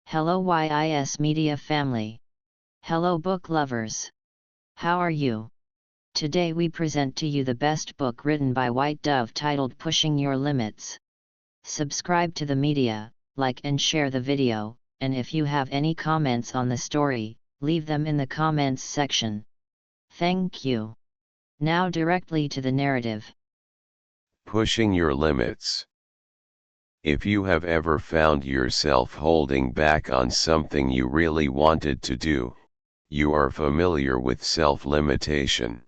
Hello YIS Media family. Hello book lovers. How are you? Today we present to you the best book written by White Dove titled Pushing Your Limits. Subscribe to the media, like and share the video, and if you have any comments on the story, leave them in the comments section. Thank you. Now directly to the narrative. Pushing your limits. If you have ever found yourself holding back on something you really wanted to do, you are familiar with self-limitation.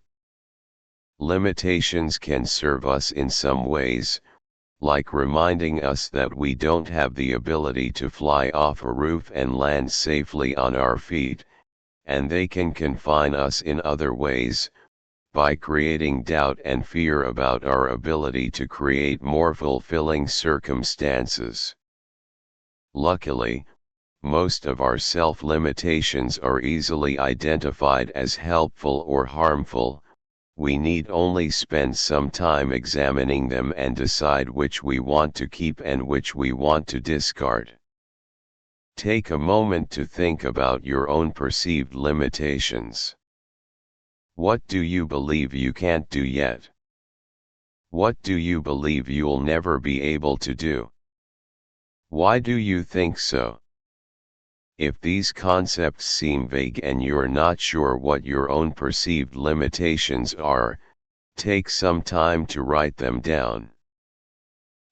Limitations can serve us in some ways, like reminding us that we don't have the ability to fly off a roof and land safely on our feet, and they can confine us in other ways, by creating doubt and fear about our ability to create more fulfilling circumstances. Luckily, most of our self-limitations are easily identified as helpful or harmful. We need only spend some time examining them and decide which we want to keep and which we want to discard. Take a moment to think about your own perceived limitations. What do you believe you can't do yet? What do you believe you'll never be able to do? Why do you think so? If these concepts seem vague and you're not sure what your own perceived limitations are, take some time to write them down.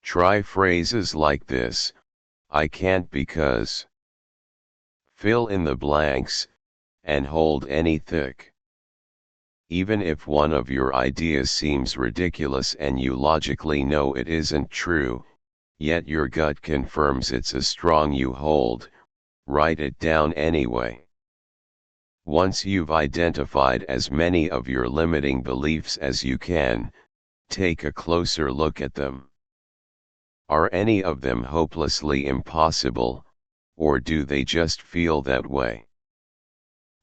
Try phrases like this: I can't because. Fill in the blanks, and hold any thick. Even if one of your ideas seems ridiculous and you logically know it isn't true, yet your gut confirms it's a strong you hold, write it down anyway. Once you've identified as many of your limiting beliefs as you can, take a closer look at them. Are any of them hopelessly impossible, or do they just feel that way?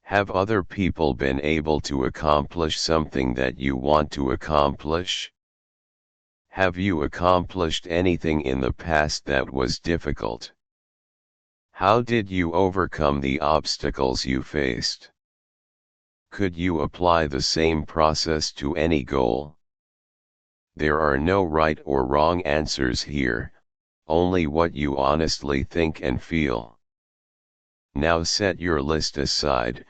Have other people been able to accomplish something that you want to accomplish? Have you accomplished anything in the past that was difficult? How did you overcome the obstacles you faced? Could you apply the same process to any goal? There are no right or wrong answers here, only what you honestly think and feel. Now set your list aside.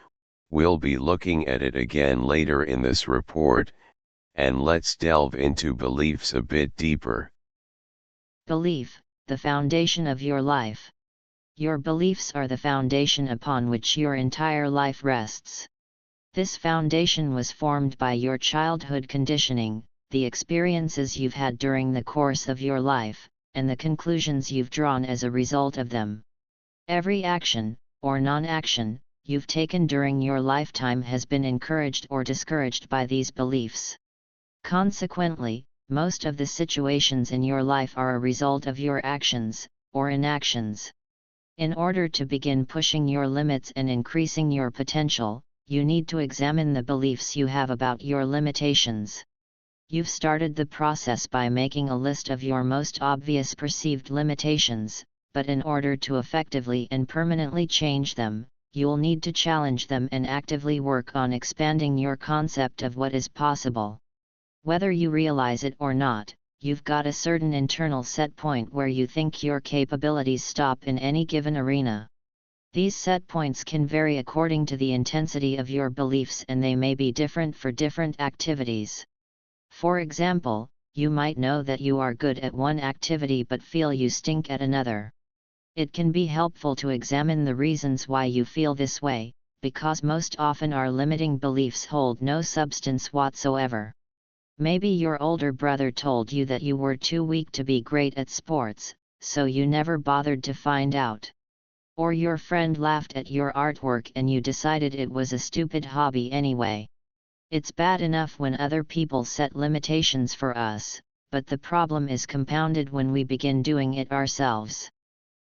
We'll be looking at it again later in this report, and let's delve into beliefs a bit deeper. Belief, the foundation of your life. Your beliefs are the foundation upon which your entire life rests. This foundation was formed by your childhood conditioning, the experiences you've had during the course of your life, and the conclusions you've drawn as a result of them. Every action, or non-action, you've taken during your lifetime has been encouraged or discouraged by these beliefs. Consequently, most of the situations in your life are a result of your actions, or inactions. In order to begin pushing your limits and increasing your potential, you need to examine the beliefs you have about your limitations. You've started the process by making a list of your most obvious perceived limitations, but in order to effectively and permanently change them, you'll need to challenge them and actively work on expanding your concept of what is possible. Whether you realize it or not, you've got a certain internal set point where you think your capabilities stop in any given arena. These set points can vary according to the intensity of your beliefs, and they may be different for different activities. For example, you might know that you are good at one activity but feel you stink at another. It can be helpful to examine the reasons why you feel this way, because most often our limiting beliefs hold no substance whatsoever. Maybe your older brother told you that you were too weak to be great at sports, so you never bothered to find out. Or your friend laughed at your artwork and you decided it was a stupid hobby anyway. It's bad enough when other people set limitations for us, but the problem is compounded when we begin doing it ourselves.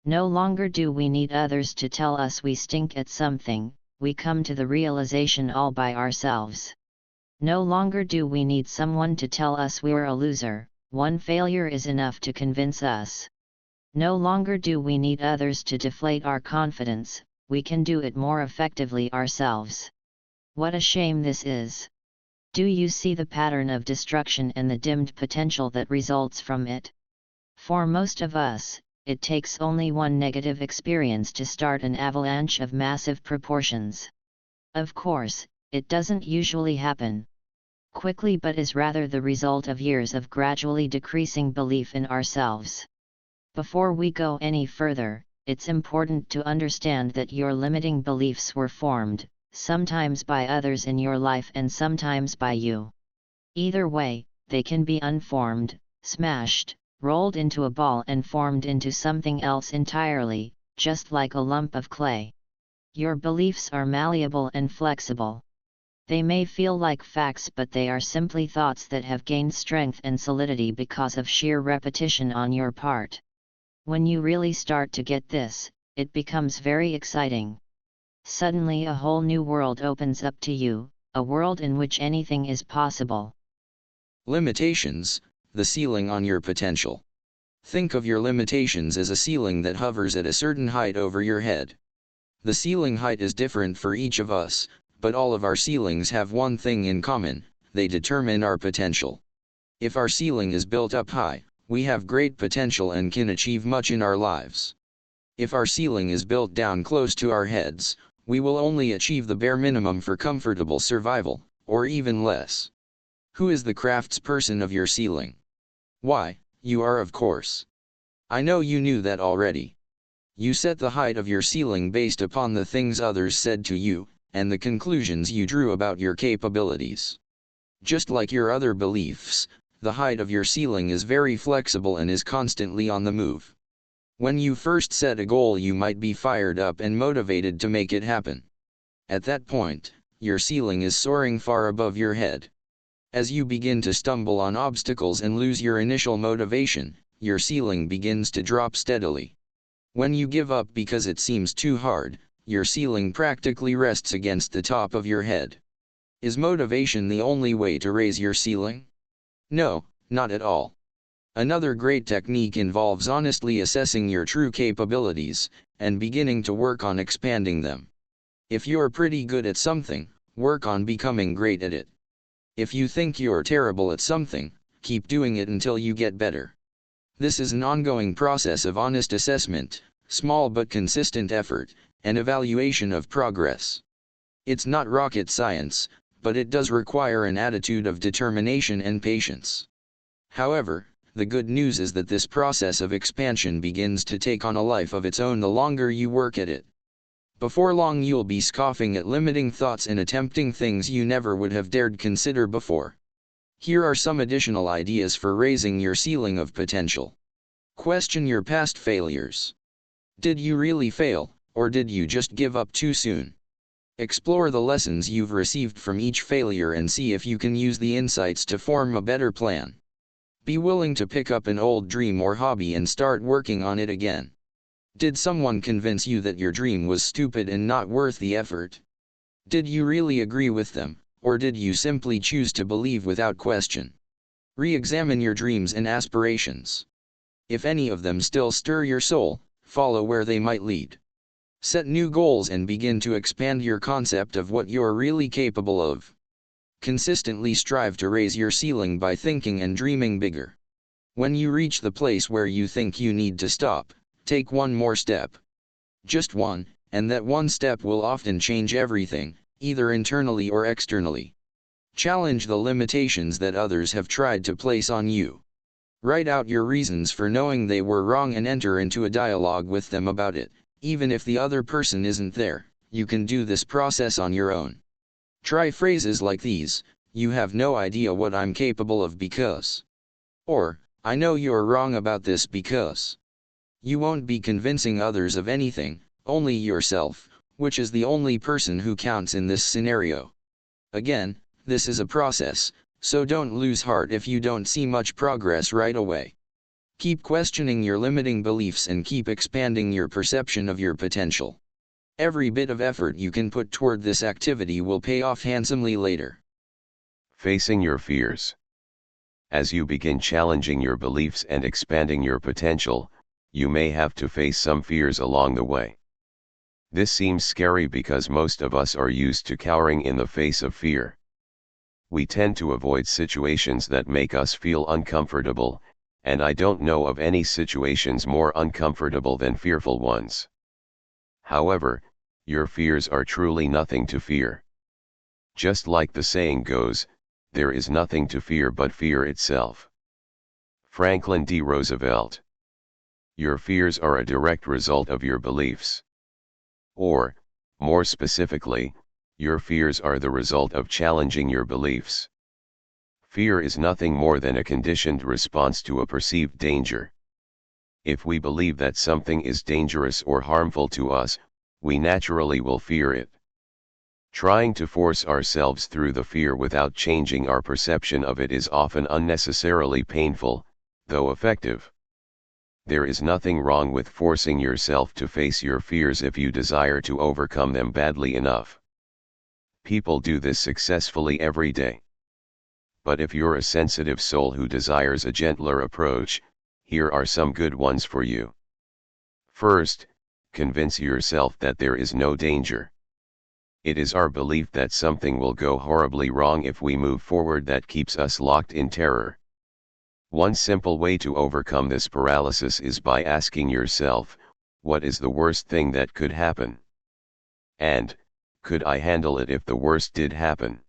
No longer do we need others to tell us we stink at something, we come to the realization all by ourselves. No longer do we need someone to tell us we're a loser, one failure is enough to convince us. No longer do we need others to deflate our confidence, we can do it more effectively ourselves. What a shame this is! Do you see the pattern of destruction and the dimmed potential that results from it? For most of us, it takes only one negative experience to start an avalanche of massive proportions. Of course, it doesn't usually happen quickly but is rather the result of years of gradually decreasing belief in ourselves. Before we go any further, it's important to understand that your limiting beliefs were formed, sometimes by others in your life and sometimes by you. Either way, they can be unformed, smashed, rolled into a ball and formed into something else entirely, just like a lump of clay. Your beliefs are malleable and flexible. They may feel like facts, but they are simply thoughts that have gained strength and solidity because of sheer repetition on your part. When you really start to get this, it becomes very exciting. Suddenly a whole new world opens up to you, a world in which anything is possible. Limitations, the ceiling on your potential. Think of your limitations as a ceiling that hovers at a certain height over your head. The ceiling height is different for each of us, but all of our ceilings have one thing in common: they determine our potential. If our ceiling is built up high, we have great potential and can achieve much in our lives. If our ceiling is built down close to our heads, we will only achieve the bare minimum for comfortable survival, or even less. Who is the craftsperson of your ceiling? Why, you are, of course. I know you knew that already. You set the height of your ceiling based upon the things others said to you, and the conclusions you drew about your capabilities. Just like your other beliefs, the height of your ceiling is very flexible and is constantly on the move. When you first set a goal, you might be fired up and motivated to make it happen. At that point, your ceiling is soaring far above your head. As you begin to stumble on obstacles and lose your initial motivation, your ceiling begins to drop steadily. When you give up because it seems too hard, your ceiling practically rests against the top of your head. Is motivation the only way to raise your ceiling? No, not at all. Another great technique involves honestly assessing your true capabilities, and beginning to work on expanding them. If you're pretty good at something, work on becoming great at it. If you think you're terrible at something, keep doing it until you get better. This is an ongoing process of honest assessment, small but consistent effort, and evaluation of progress. It's not rocket science, but it does require an attitude of determination and patience. However, the good news is that this process of expansion begins to take on a life of its own the longer you work at it. Before long you'll be scoffing at limiting thoughts and attempting things you never would have dared consider before. Here are some additional ideas for raising your ceiling of potential. Question your past failures. Did you really fail, or did you just give up too soon? Explore the lessons you've received from each failure and see if you can use the insights to form a better plan. Be willing to pick up an old dream or hobby and start working on it again. Did someone convince you that your dream was stupid and not worth the effort? Did you really agree with them, or did you simply choose to believe without question? Re-examine your dreams and aspirations. If any of them still stir your soul, follow where they might lead. Set new goals and begin to expand your concept of what you're really capable of. Consistently strive to raise your ceiling by thinking and dreaming bigger. When you reach the place where you think you need to stop, take one more step. Just one, and that one step will often change everything, either internally or externally. Challenge the limitations that others have tried to place on you. Write out your reasons for knowing they were wrong and enter into a dialogue with them about it. Even if the other person isn't there, you can do this process on your own. Try phrases like these: "You have no idea what I'm capable of because," or "I know you're wrong about this because." You won't be convincing others of anything, only yourself, which is the only person who counts in this scenario. Again, this is a process, so don't lose heart if you don't see much progress right away. Keep questioning your limiting beliefs and keep expanding your perception of your potential. Every bit of effort you can put toward this activity will pay off handsomely later. Facing your fears. As you begin challenging your beliefs and expanding your potential, you may have to face some fears along the way. This seems scary because most of us are used to cowering in the face of fear. We tend to avoid situations that make us feel uncomfortable, and I don't know of any situations more uncomfortable than fearful ones. However, your fears are truly nothing to fear. Just like the saying goes, there is nothing to fear but fear itself. Franklin D. Roosevelt. Your fears are a direct result of your beliefs. Or, more specifically, your fears are the result of challenging your beliefs. Fear is nothing more than a conditioned response to a perceived danger. If we believe that something is dangerous or harmful to us, we naturally will fear it. Trying to force ourselves through the fear without changing our perception of it is often unnecessarily painful, though effective. There is nothing wrong with forcing yourself to face your fears if you desire to overcome them badly enough. People do this successfully every day. But if you're a sensitive soul who desires a gentler approach, here are some good ones for you. First, convince yourself that there is no danger. It is our belief that something will go horribly wrong if we move forward that keeps us locked in terror. One simple way to overcome this paralysis is by asking yourself, what is the worst thing that could happen? And, could I handle it if the worst did happen?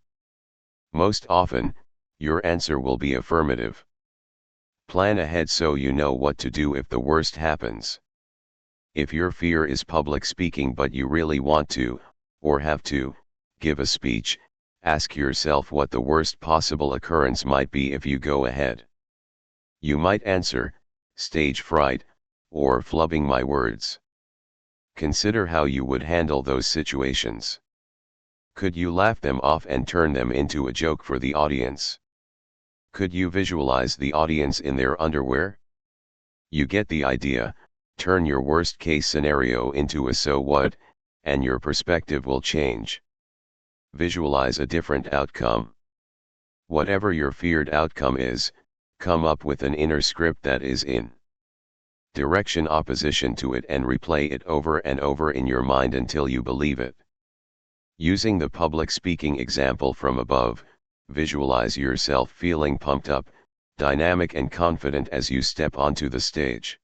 Most often, your answer will be affirmative. Plan ahead so you know what to do if the worst happens. If your fear is public speaking but you really want to, or have to, give a speech, ask yourself what the worst possible occurrence might be if you go ahead. You might answer, stage fright, or flubbing my words. Consider how you would handle those situations. Could you laugh them off and turn them into a joke for the audience? Could you visualize the audience in their underwear? You get the idea. Turn your worst case scenario into a so what, and your perspective will change. Visualize a different outcome. Whatever your feared outcome is, come up with an inner script that is in direction opposition to it and replay it over and over in your mind until you believe it. Using the public speaking example from above, visualize yourself feeling pumped up, dynamic and confident as you step onto the stage.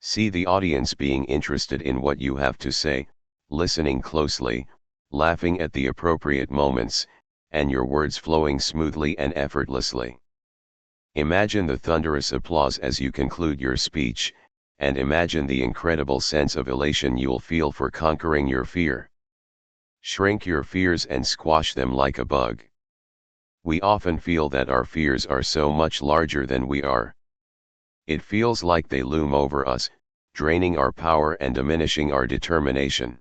See the audience being interested in what you have to say, listening closely, laughing at the appropriate moments, and your words flowing smoothly and effortlessly. Imagine the thunderous applause as you conclude your speech, and imagine the incredible sense of elation you'll feel for conquering your fear. Shrink your fears and squash them like a bug. We often feel that our fears are so much larger than we are. It feels like they loom over us, draining our power and diminishing our determination.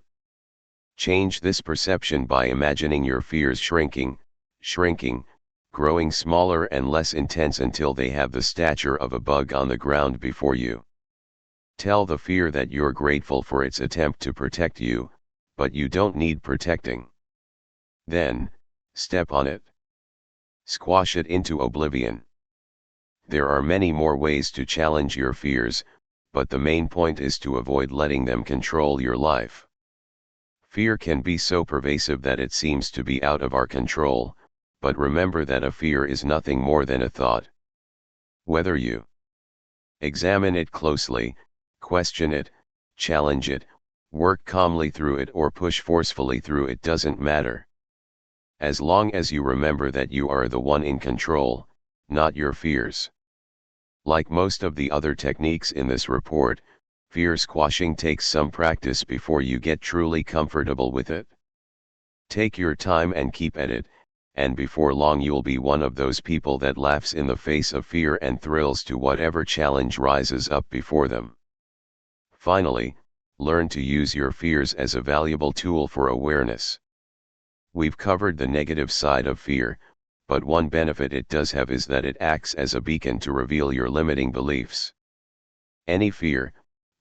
Change this perception by imagining your fears shrinking, growing smaller and less intense until they have the stature of a bug on the ground before you. Tell the fear that you're grateful for its attempt to protect you, but you don't need protecting. Then, step on it. Squash it into oblivion. There are many more ways to challenge your fears, but the main point is to avoid letting them control your life. Fear can be so pervasive that it seems to be out of our control, but remember that a fear is nothing more than a thought. Whether you examine it closely, question it, challenge it, work calmly through it or push forcefully through it doesn't matter. As long as you remember that you are the one in control, not your fears. Like most of the other techniques in this report, fear squashing takes some practice before you get truly comfortable with it. Take your time and keep at it, and before long you'll be one of those people that laughs in the face of fear and thrills to whatever challenge rises up before them. Finally, learn to use your fears as a valuable tool for awareness. We've covered the negative side of fear, but one benefit it does have is that it acts as a beacon to reveal your limiting beliefs. Any fear,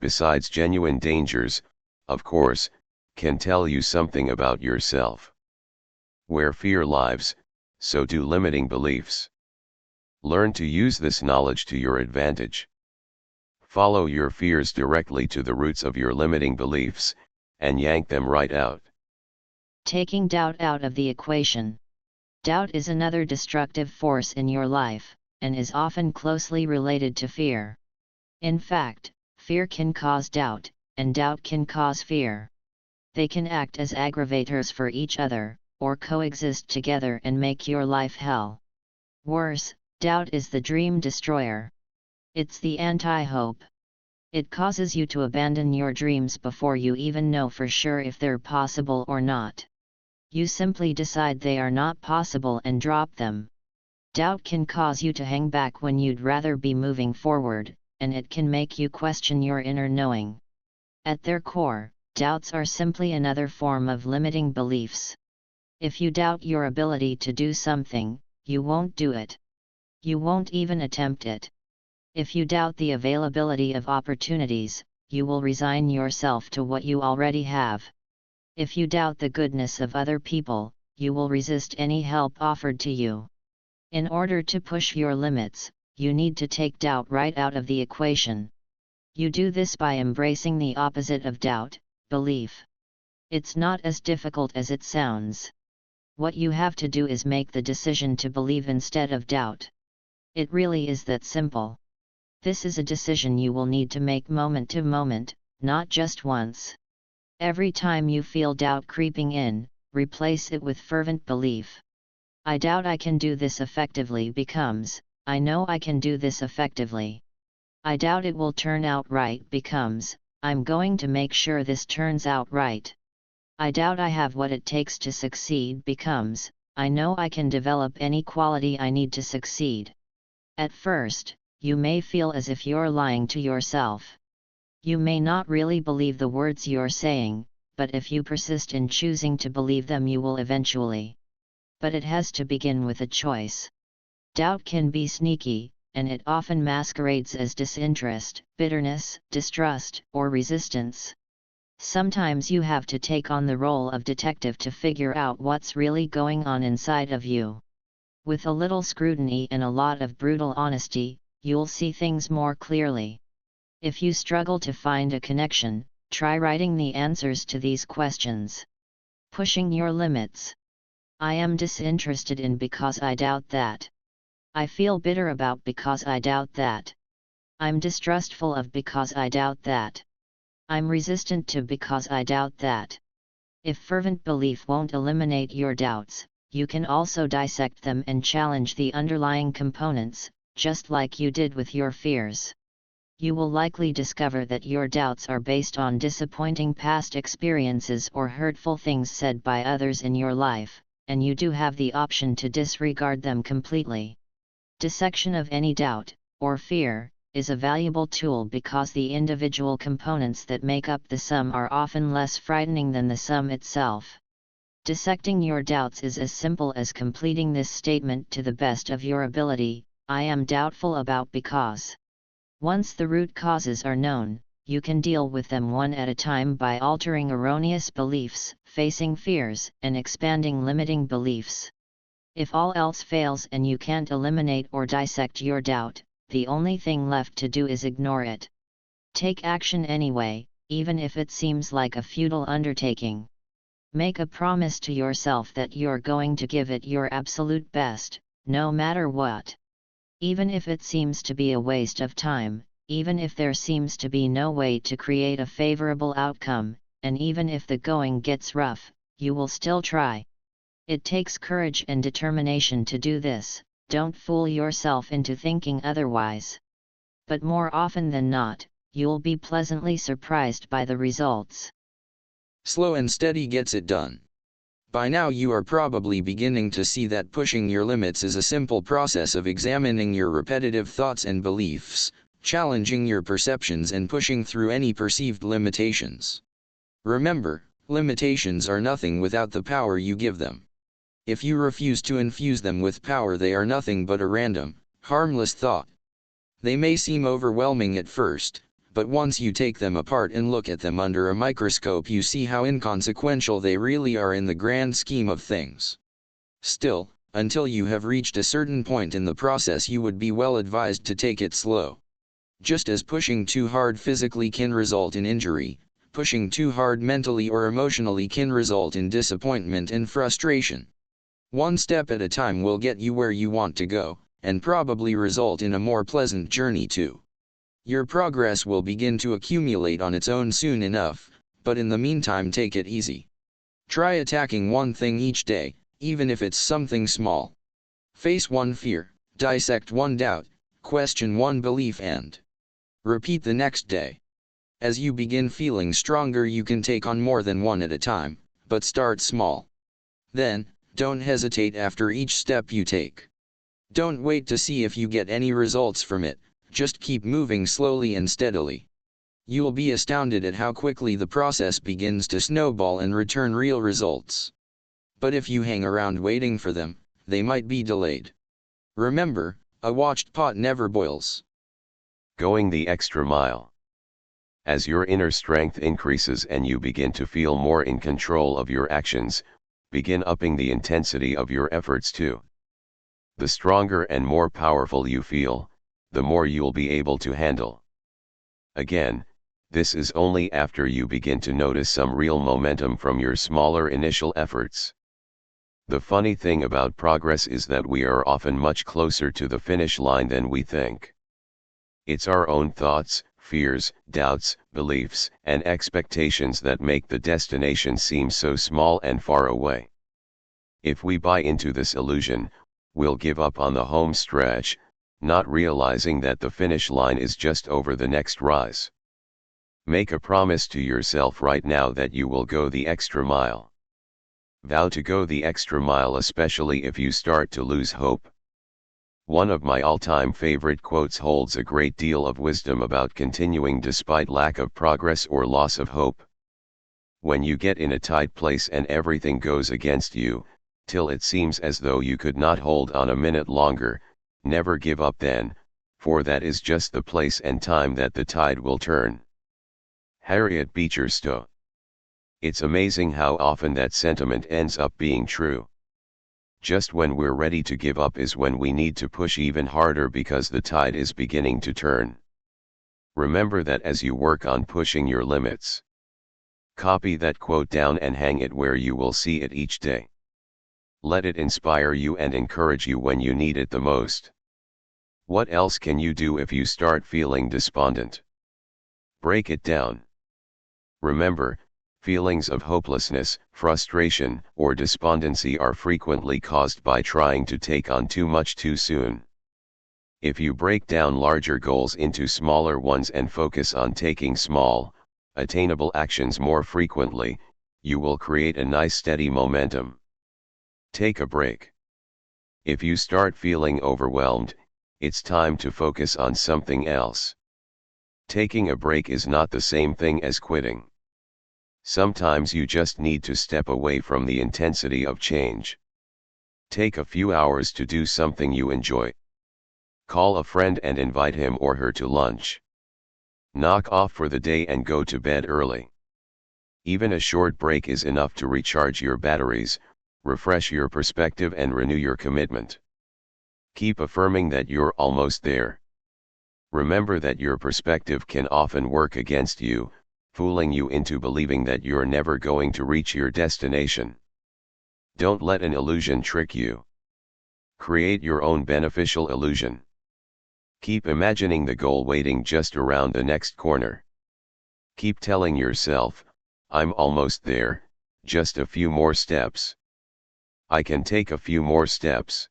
besides genuine dangers, of course, can tell you something about yourself. Where fear lives, so do limiting beliefs. Learn to use this knowledge to your advantage. Follow your fears directly to the roots of your limiting beliefs, and yank them right out. Taking doubt out of the equation. Doubt is another destructive force in your life, and is often closely related to fear. In fact, fear can cause doubt, and doubt can cause fear. They can act as aggravators for each other, or coexist together and make your life hell. Worse, doubt is the dream destroyer. It's the anti-hope. It causes you to abandon your dreams before you even know for sure if they're possible or not. You simply decide they are not possible and drop them. Doubt can cause you to hang back when you'd rather be moving forward, and it can make you question your inner knowing. At their core, doubts are simply another form of limiting beliefs. If you doubt your ability to do something, you won't do it. You won't even attempt it. If you doubt the availability of opportunities, you will resign yourself to what you already have. If you doubt the goodness of other people, you will resist any help offered to you. In order to push your limits, you need to take doubt right out of the equation. You do this by embracing the opposite of doubt, belief. It's not as difficult as it sounds. What you have to do is make the decision to believe instead of doubt. It really is that simple. This is a decision you will need to make moment to moment, not just once. Every time you feel doubt creeping in, replace it with fervent belief. I doubt I can do this effectively becomes, I know I can do this effectively. I doubt it will turn out right becomes, I'm going to make sure this turns out right. I doubt I have what it takes to succeed becomes, I know I can develop any quality I need to succeed. At first, you may feel as if you're lying to yourself. You may not really believe the words you're saying, but if you persist in choosing to believe them you will eventually. But it has to begin with a choice. Doubt can be sneaky, and it often masquerades as disinterest, bitterness, distrust, or resistance. Sometimes you have to take on the role of detective to figure out what's really going on inside of you. With a little scrutiny and a lot of brutal honesty, you'll see things more clearly. If you struggle to find a connection, try writing the answers to these questions. Pushing your limits. I am disinterested in because I doubt that. I feel bitter about because I doubt that. I'm distrustful of because I doubt that. I'm resistant to because I doubt that. If fervent belief won't eliminate your doubts, you can also dissect them and challenge the underlying components, just like you did with your fears. You will likely discover that your doubts are based on disappointing past experiences or hurtful things said by others in your life, and you do have the option to disregard them completely. Dissection of any doubt, or fear, is a valuable tool because the individual components that make up the sum are often less frightening than the sum itself. Dissecting your doubts is as simple as completing this statement to the best of your ability, I am doubtful about because. Once the root causes are known, you can deal with them one at a time by altering erroneous beliefs, facing fears, and expanding limiting beliefs. If all else fails and you can't eliminate or dissect your doubt, the only thing left to do is ignore it. Take action anyway, even if it seems like a futile undertaking. Make a promise to yourself that you're going to give it your absolute best, no matter what. Even if it seems to be a waste of time, even if there seems to be no way to create a favorable outcome, and even if the going gets rough, you will still try. It takes courage and determination to do this, don't fool yourself into thinking otherwise. But more often than not, you'll be pleasantly surprised by the results. Slow and steady gets it done. By now you are probably beginning to see that pushing your limits is a simple process of examining your repetitive thoughts and beliefs, challenging your perceptions and pushing through any perceived limitations. Remember, limitations are nothing without the power you give them. If you refuse to infuse them with power, they are nothing but a random, harmless thought. They may seem overwhelming at first, but once you take them apart and look at them under a microscope, you see how inconsequential they really are in the grand scheme of things. Still, until you have reached a certain point in the process, you would be well advised to take it slow. Just as pushing too hard physically can result in injury, pushing too hard mentally or emotionally can result in disappointment and frustration. One step at a time will get you where you want to go, and probably result in a more pleasant journey too. Your progress will begin to accumulate on its own soon enough, but in the meantime take it easy. Try attacking one thing each day, even if it's something small. Face one fear, dissect one doubt, question one belief and repeat the next day. As you begin feeling stronger, you can take on more than one at a time, but start small. Then, don't hesitate after each step you take. Don't wait to see if you get any results from it, just keep moving slowly and steadily. You will be astounded at how quickly the process begins to snowball and return real results. But if you hang around waiting for them, they might be delayed. Remember, a watched pot never boils. Going the extra mile. As your inner strength increases and you begin to feel more in control of your actions, begin upping the intensity of your efforts too. The stronger and more powerful you feel, the more you'll be able to handle. Again, this is only after you begin to notice some real momentum from your smaller initial efforts. The funny thing about progress is that we are often much closer to the finish line than we think. It's our own thoughts, fears, doubts, beliefs, and expectations that make the destination seem so small and far away. If we buy into this illusion, we'll give up on the home stretch, not realizing that the finish line is just over the next rise. Make a promise to yourself right now that you will go the extra mile. Vow to go the extra mile, especially if you start to lose hope. One of my all-time favorite quotes holds a great deal of wisdom about continuing despite lack of progress or loss of hope. When you get in a tight place and everything goes against you, till it seems as though you could not hold on a minute longer, never give up then, for that is just the place and time that the tide will turn. Harriet Beecher Stowe. It's amazing how often that sentiment ends up being true. Just when we're ready to give up is when we need to push even harder because the tide is beginning to turn. Remember that as you work on pushing your limits. Copy that quote down and hang it where you will see it each day. Let it inspire you and encourage you when you need it the most. What else can you do if you start feeling despondent? Break it down. Remember, feelings of hopelessness, frustration, or despondency are frequently caused by trying to take on too much too soon. If you break down larger goals into smaller ones and focus on taking small, attainable actions more frequently, you will create a nice steady momentum. Take a break. If you start feeling overwhelmed, it's time to focus on something else. Taking a break is not the same thing as quitting. Sometimes you just need to step away from the intensity of change. Take a few hours to do something you enjoy. Call a friend and invite him or her to lunch. Knock off for the day and go to bed early. Even a short break is enough to recharge your batteries, refresh your perspective and renew your commitment. Keep affirming that you're almost there. Remember that your perspective can often work against you, fooling you into believing that you're never going to reach your destination. Don't let an illusion trick you. Create your own beneficial illusion. Keep imagining the goal waiting just around the next corner. Keep telling yourself, I'm almost there, just a few more steps. I can take a few more steps.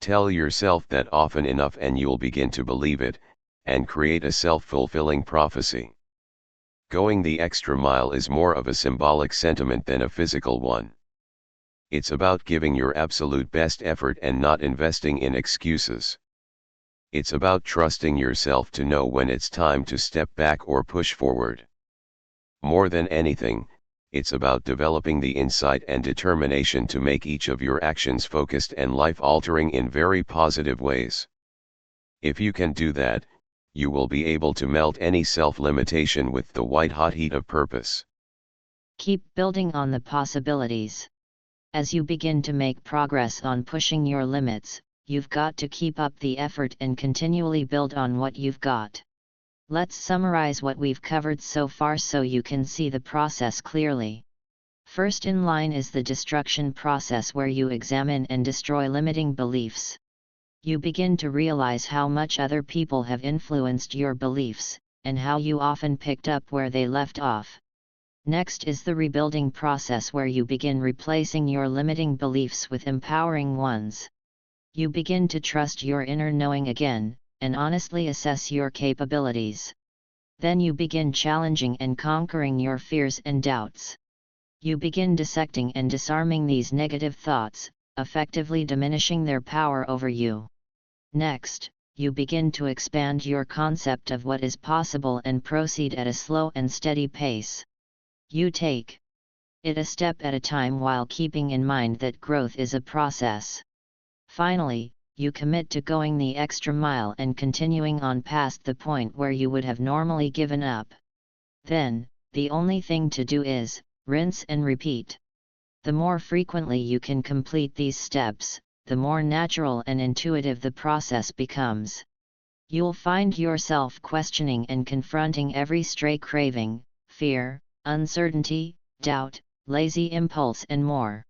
Tell yourself that often enough and you'll begin to believe it, and create a self-fulfilling prophecy. Going the extra mile is more of a symbolic sentiment than a physical one. It's about giving your absolute best effort and not investing in excuses. It's about trusting yourself to know when it's time to step back or push forward. More than anything, it's about developing the insight and determination to make each of your actions focused and life-altering in very positive ways. If you can do that, you will be able to melt any self-limitation with the white-hot heat of purpose. Keep building on the possibilities. As you begin to make progress on pushing your limits, you've got to keep up the effort and continually build on what you've got. Let's summarize what we've covered so far so you can see the process clearly. First in line is the destruction process, where you examine and destroy limiting beliefs. You begin to realize how much other people have influenced your beliefs, and how you often picked up where they left off. Next is the rebuilding process, where you begin replacing your limiting beliefs with empowering ones. You begin to trust your inner knowing again, and honestly assess your capabilities. Then you begin challenging and conquering your fears and doubts. You begin dissecting and disarming these negative thoughts, effectively diminishing their power over you. Next, you begin to expand your concept of what is possible and proceed at a slow and steady pace. You take it a step at a time while keeping in mind that growth is a process. Finally, you commit to going the extra mile and continuing on past the point where you would have normally given up. Then, the only thing to do is rinse and repeat. The more frequently you can complete these steps, the more natural and intuitive the process becomes. You'll find yourself questioning and confronting every stray craving, fear, uncertainty, doubt, lazy impulse and more.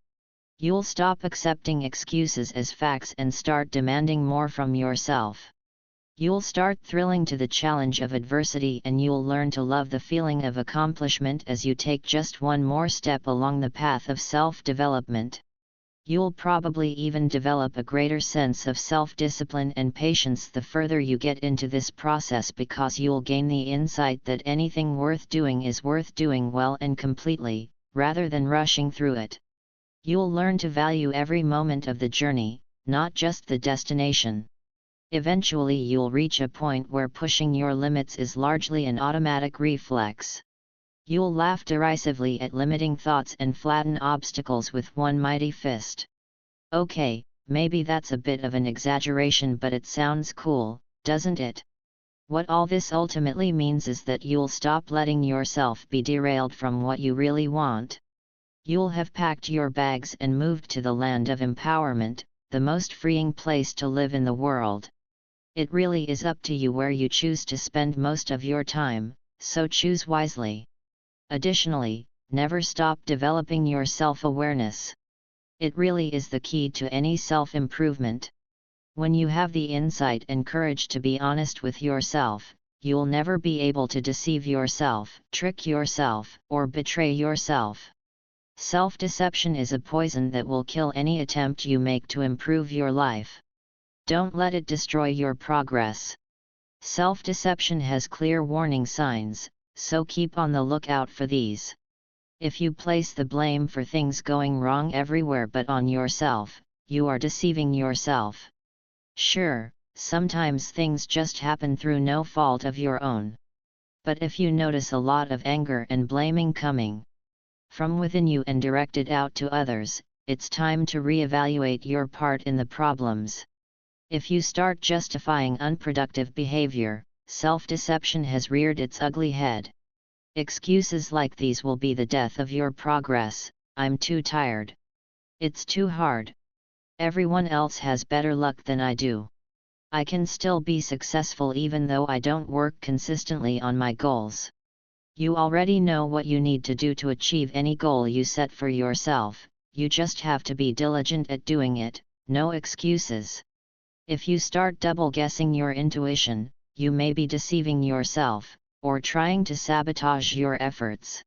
You'll stop accepting excuses as facts and start demanding more from yourself. You'll start thrilling to the challenge of adversity, and you'll learn to love the feeling of accomplishment as you take just one more step along the path of self-development. You'll probably even develop a greater sense of self-discipline and patience the further you get into this process, because you'll gain the insight that anything worth doing is worth doing well and completely, rather than rushing through it. You'll learn to value every moment of the journey, not just the destination. Eventually you'll reach a point where pushing your limits is largely an automatic reflex. You'll laugh derisively at limiting thoughts and flatten obstacles with one mighty fist. Okay, maybe that's a bit of an exaggeration, but it sounds cool, doesn't it? What all this ultimately means is that you'll stop letting yourself be derailed from what you really want. You'll have packed your bags and moved to the land of empowerment, the most freeing place to live in the world. It really is up to you where you choose to spend most of your time, so choose wisely. Additionally, never stop developing your self-awareness. It really is the key to any self-improvement. When you have the insight and courage to be honest with yourself, you'll never be able to deceive yourself, trick yourself, or betray yourself. Self-deception is a poison that will kill any attempt you make to improve your life. Don't let it destroy your progress. Self-deception has clear warning signs, so keep on the lookout for these. If you place the blame for things going wrong everywhere but on yourself, you are deceiving yourself. Sure, sometimes things just happen through no fault of your own. But if you notice a lot of anger and blaming coming from within you and directed out to others, it's time to reevaluate your part in the problems. If you start justifying unproductive behavior, self-deception has reared its ugly head. Excuses like these will be the death of your progress. I'm too tired. It's too hard. Everyone else has better luck than I do. I can still be successful even though I don't work consistently on my goals. You already know what you need to do to achieve any goal you set for yourself, you just have to be diligent at doing it, no excuses. If you start double-guessing your intuition, you may be deceiving yourself, or trying to sabotage your efforts.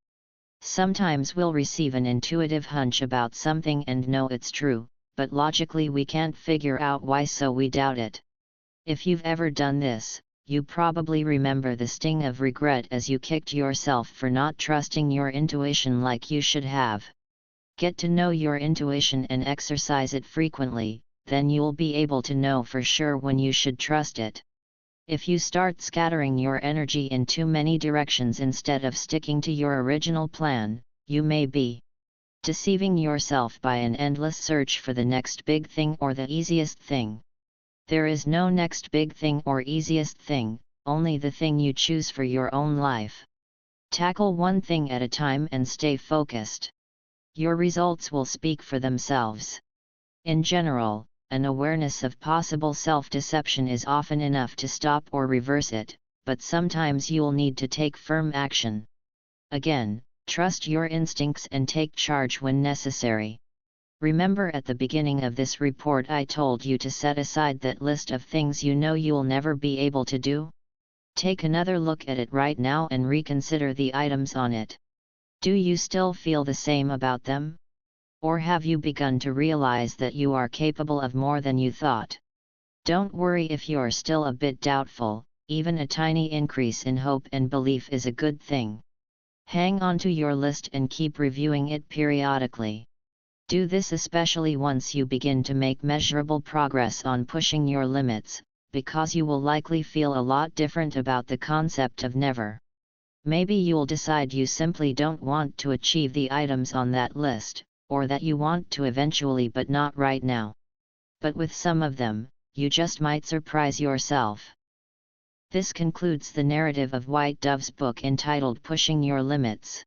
Sometimes we'll receive an intuitive hunch about something and know it's true, but logically we can't figure out why, so we doubt it. If you've ever done this, you probably remember the sting of regret as you kicked yourself for not trusting your intuition like you should have. Get to know your intuition and exercise it frequently, then you'll be able to know for sure when you should trust it. If you start scattering your energy in too many directions instead of sticking to your original plan, you may be deceiving yourself by an endless search for the next big thing or the easiest thing. There is no next big thing or easiest thing, only the thing you choose for your own life. Tackle one thing at a time and stay focused. Your results will speak for themselves. In general, an awareness of possible self-deception is often enough to stop or reverse it, but sometimes you'll need to take firm action. Again, trust your instincts and take charge when necessary. Remember, at the beginning of this report I told you to set aside that list of things you know you'll never be able to do? Take another look at it right now and reconsider the items on it. Do you still feel the same about them? Or have you begun to realize that you are capable of more than you thought? Don't worry if you're still a bit doubtful, even a tiny increase in hope and belief is a good thing. Hang on to your list and keep reviewing it periodically. Do this especially once you begin to make measurable progress on pushing your limits, because you will likely feel a lot different about the concept of never. Maybe you'll decide you simply don't want to achieve the items on that list, or that you want to eventually but not right now. But with some of them, you just might surprise yourself. This concludes the narrative of White Dove's book entitled Pushing Your Limits.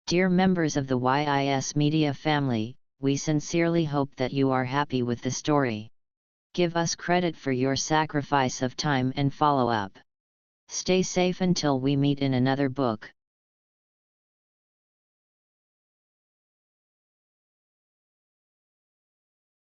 Dear members of the YIS Media family, we sincerely hope that you are happy with the story. Give us credit for your sacrifice of time and follow-up. Stay safe until we meet in another book.